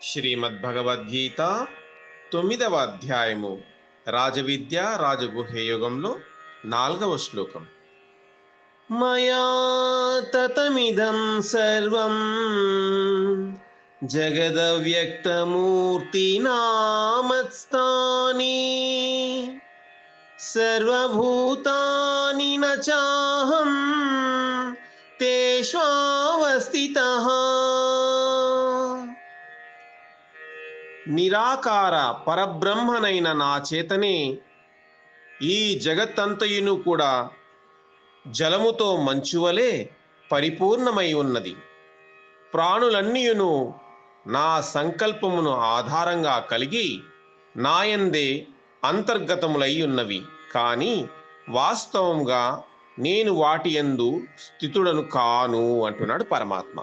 శ్రీమద్భగవద్గీత 9వ అధ్యాయము రాజవిద్య రాజగుహ్యయుగంలో 4వ శ్లోకం. మయా తతమిదం సర్వం జగదవ్యక్తమూర్తినా మత్స్థాని సర్వభూతాని న చాహం తేష్వావస్థితః. నిరాకార పరబ్రహ్మనైన నా చేతనే ఈ జగత్తంతయును కూడా జలముతో మంచువలే పరిపూర్ణమై ఉన్నది. ప్రాణులన్నీయును నా సంకల్పమును ఆధారంగా కలిగి నాయందే అంతర్గతములై ఉన్నవి, కానీ వాస్తవంగా నేను వాటి యందు స్థితుడను కాను అంటున్నాడు పరమాత్మ.